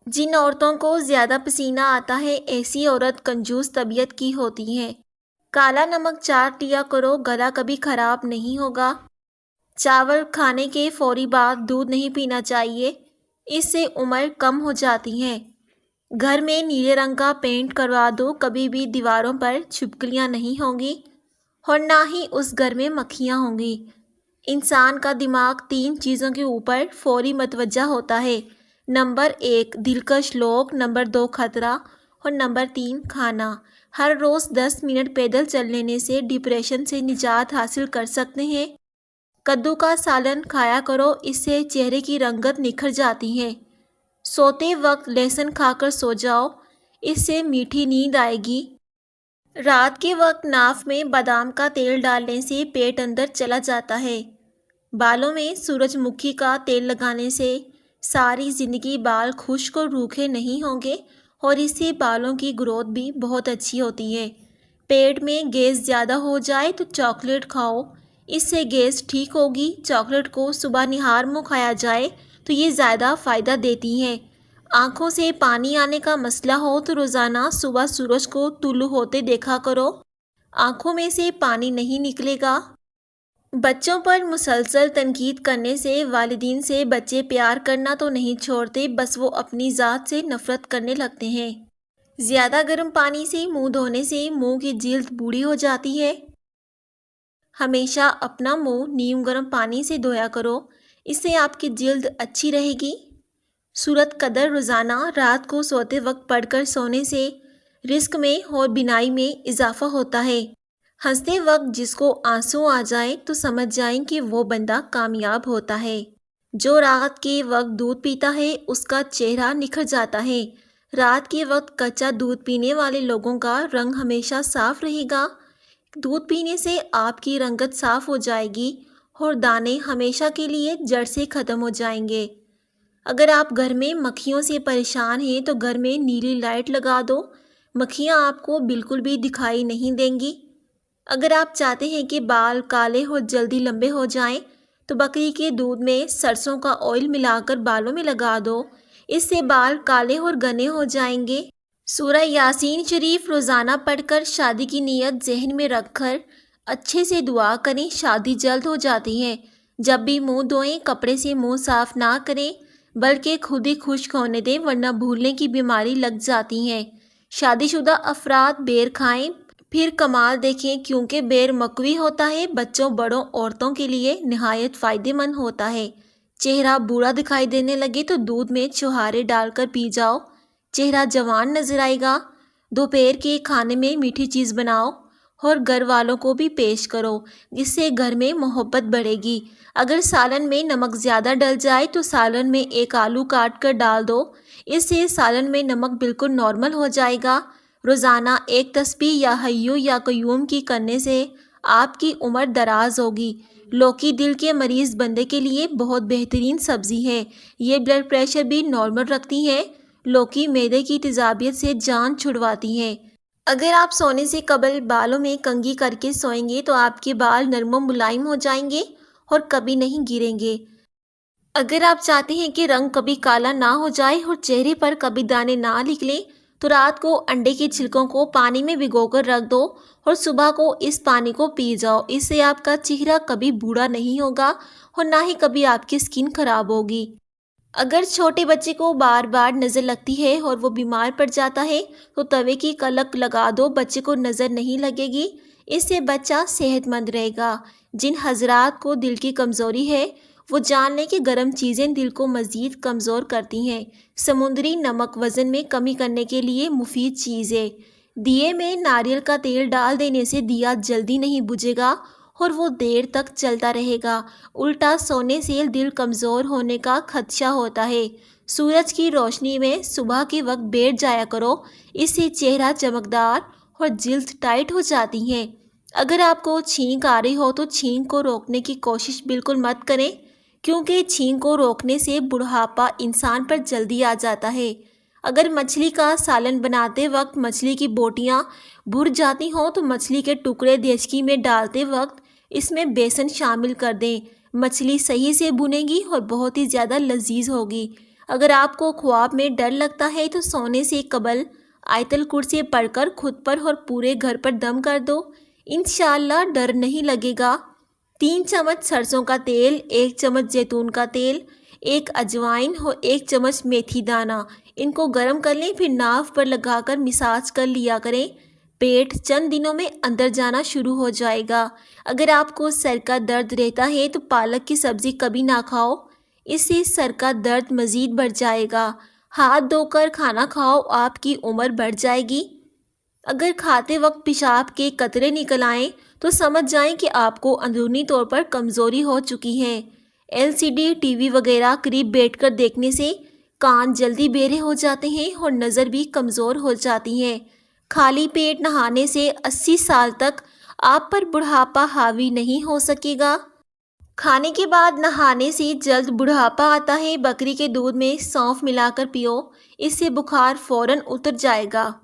جن عورتوں کو زیادہ پسینہ آتا ہے ایسی عورت کنجوس طبیعت کی ہوتی ہے۔ کالا نمک چاٹ لیا کرو، گلا کبھی خراب نہیں ہوگا۔ چاول کھانے کے فوری بعد دودھ نہیں پینا چاہیے، اس سے عمر کم ہو جاتی ہے۔ گھر میں نیلے رنگ کا پینٹ کروا دو، کبھی بھی دیواروں پر چھپکلیاں نہیں ہوں گی اور نہ ہی اس گھر میں مکھیاں ہوں گی۔ انسان کا دماغ 3 چیزوں کے اوپر فوری متوجہ ہوتا ہے۔ نمبر 1 دلکش لوگ، نمبر 2 خطرہ اور نمبر 3 کھانا۔ ہر روز 10 منٹ پیدل چل لینے سے ڈپریشن سے نجات حاصل کر سکتے ہیں۔ کدو کا سالن کھایا کرو، اس سے چہرے کی رنگت نکھر جاتی ہے۔ سوتے وقت لہسن کھا کر سو جاؤ، اس سے میٹھی نیند آئے گی۔ رات کے وقت ناف میں بادام کا تیل ڈالنے سے پیٹ اندر چلا جاتا ہے۔ بالوں میں سورج مکھی کا تیل لگانے سے ساری زندگی بال خشک اور روکھے نہیں ہوں گے اور اس سے بالوں کی گروتھ بھی بہت اچھی ہوتی ہے۔ پیٹ میں گیس زیادہ ہو جائے تو چاکلیٹ کھاؤ، اس سے گیس ٹھیک ہوگی۔ چاکلیٹ کو صبح نہار منہ کھایا جائے تو یہ زیادہ فائدہ دیتی ہے۔ آنکھوں سے پانی آنے کا مسئلہ ہو تو روزانہ صبح سورج کو طلوع ہوتے دیکھا کرو، آنکھوں میں سے پانی نہیں نکلے گا۔ بچوں پر مسلسل تنقید کرنے سے والدین سے بچے پیار کرنا تو نہیں چھوڑتے، بس وہ اپنی ذات سے نفرت کرنے لگتے ہیں۔ زیادہ گرم پانی سے منہ دھونے سے منہ کی جلد بوڑھی ہو جاتی ہے۔ ہمیشہ اپنا منہ نیم گرم پانی سے دھویا کرو، اس سے آپ کی جلد اچھی رہے گی۔ سورت قدر روزانہ رات کو سوتے وقت پڑھ کر سونے سے رزق میں اور بینائی میں اضافہ ہوتا ہے۔ ہنستے وقت جس کو آنسو آ جائیں تو سمجھ جائیں کہ وہ بندہ کامیاب ہوتا ہے۔ جو رات کے وقت دودھ پیتا ہے اس کا چہرہ نکھر جاتا ہے۔ رات کے وقت کچا دودھ پینے والے لوگوں کا رنگ ہمیشہ صاف رہے گا۔ دودھ پینے سے آپ کی رنگت صاف ہو جائے گی اور دانے ہمیشہ کے لیے جڑ سے ختم ہو جائیں گے۔ اگر آپ گھر میں مکھیوں سے پریشان ہیں تو گھر میں نیلی لائٹ لگا دو، مکھیاں آپ کو بالکل بھی دکھائی نہیں دیں گی۔ اگر آپ چاہتے ہیں کہ بال کالے اور جلدی لمبے ہو جائیں تو بکری کے دودھ میں سرسوں کا آئل ملا کر بالوں میں لگا دو، اس سے بال کالے اور گھنے ہو جائیں گے۔ سورہ یاسین شریف روزانہ پڑھ کر شادی کی نیت ذہن میں رکھ کر اچھے سے دعا کریں، شادی جلد ہو جاتی ہے۔ جب بھی منہ دھوئیں کپڑے سے منہ صاف نہ کریں بلکہ خود ہی خشک ہونے دیں، ورنہ بھولنے کی بیماری لگ جاتی ہے۔ شادی شدہ افراد بیر کھائیں پھر کمال دیکھیں، کیونکہ بیر مقوی ہوتا ہے، بچوں بڑوں عورتوں کے لیے نہایت فائدہ مند ہوتا ہے۔ چہرہ بوڑھا دکھائی دینے لگے تو دودھ میں چھہارے ڈال کر پی جاؤ، چہرہ جوان نظر آئے گا۔ دوپہر کے کھانے میں میٹھی چیز بناؤ اور گھر والوں کو بھی پیش کرو، جس سے گھر میں محبت بڑھے گی۔ اگر سالن میں نمک زیادہ ڈل جائے تو سالن میں ایک آلو کاٹ کر ڈال دو، اس سے سالن میں نمک بالکل نارمل ہو جائے گا۔ روزانہ ایک تسبیح یا حیو یا قیوم کی کرنے سے آپ کی عمر دراز ہوگی۔ لوکی دل کے مریض بندے کے لیے بہت بہترین سبزی ہے، یہ بلڈ پریشر بھی نارمل رکھتی ہے۔ لوکی معدے کی تیزابیت سے جان چھڑواتی ہے۔ اگر آپ سونے سے قبل بالوں میں کنگھی کر کے سوئیں گے تو آپ کے بال نرم و ملائم ہو جائیں گے اور کبھی نہیں گریں گے۔ اگر آپ چاہتے ہیں کہ رنگ کبھی کالا نہ ہو جائے اور چہرے پر کبھی دانے نہ نکلیں تو رات کو انڈے کے چھلکوں کو پانی میں بھگو کر رکھ دو اور صبح کو اس پانی کو پی جاؤ، اس سے آپ کا چہرہ کبھی بوڑھا نہیں ہوگا اور نہ ہی کبھی آپ کی اسکن خراب ہوگی۔ اگر چھوٹے بچے کو بار بار نظر لگتی ہے اور وہ بیمار پڑ جاتا ہے تو توے کی کلک لگا دو، بچے کو نظر نہیں لگے گی، اس سے بچہ صحت مند رہے گا۔ جن حضرات کو دل کی کمزوری ہے وہ جان لیں کہ گرم چیزیں دل کو مزید کمزور کرتی ہیں۔ سمندری نمک وزن میں کمی کرنے کے لیے مفید چیز ہے۔ دیے میں ناریل کا تیل ڈال دینے سے دیا جلدی نہیں بجھے گا اور وہ دیر تک چلتا رہے گا۔ الٹا سونے سے دل کمزور ہونے کا خدشہ ہوتا ہے۔ سورج کی روشنی میں صبح کے وقت بیٹھ جایا کرو، اس سے چہرہ چمکدار اور جلد ٹائٹ ہو جاتی ہے۔ اگر آپ کو چھینک آ رہی ہو تو چھینک کو روکنے کی کوشش بالکل مت کریں، کیونکہ چھینک کو روکنے سے بڑھاپا انسان پر جلدی آ جاتا ہے۔ اگر مچھلی کا سالن بناتے وقت مچھلی کی بوٹیاں بھر جاتی ہوں تو مچھلی کے ٹکڑے دیچکی میں ڈالتے وقت اس میں بیسن شامل کر دیں، مچھلی صحیح سے بھنے گی اور بہت ہی زیادہ لذیذ ہوگی۔ اگر آپ کو خواب میں ڈر لگتا ہے تو سونے سے قبل آیت الکرسی پڑھ کر خود پر اور پورے گھر پر دم کر دو، انشاءاللہ ڈر نہیں لگے گا۔ 3 چمچ سرسوں کا تیل، 1 چمچ زیتون کا تیل، 1 اجوائن اور 1 چمچ میتھی دانہ، ان کو گرم کر لیں، پھر ناف پر لگا کر مساج کر لیا کریں۔ پیٹ چند دنوں میں اندر جانا شروع ہو جائے گا۔ اگر آپ کو سر کا درد رہتا ہے تو پالک کی سبزی کبھی نہ کھاؤ، اس سے سر کا درد مزید بڑھ جائے گا۔ ہاتھ دھو کر کھانا کھاؤ، آپ کی عمر بڑھ جائے گی۔ اگر کھاتے وقت پیشاب کے قطرے نکل آئیں تو سمجھ جائیں کہ آپ کو اندرونی طور پر کمزوری ہو چکی ہے۔ LCD ٹی وی وغیرہ قریب بیٹھ کر دیکھنے سے کان جلدی بہرے ہو جاتے ہیں اور نظر بھی کمزور ہو جاتی ہے۔ خالی پیٹ نہانے سے 80 سال تک آپ پر بڑھاپا حاوی نہیں ہو سکے گا۔ کھانے کے بعد نہانے سے جلد بڑھاپا آتا ہے۔ بکری کے دودھ میں سونف ملا کر پیو، اس سے بخار فوراً اتر جائے گا۔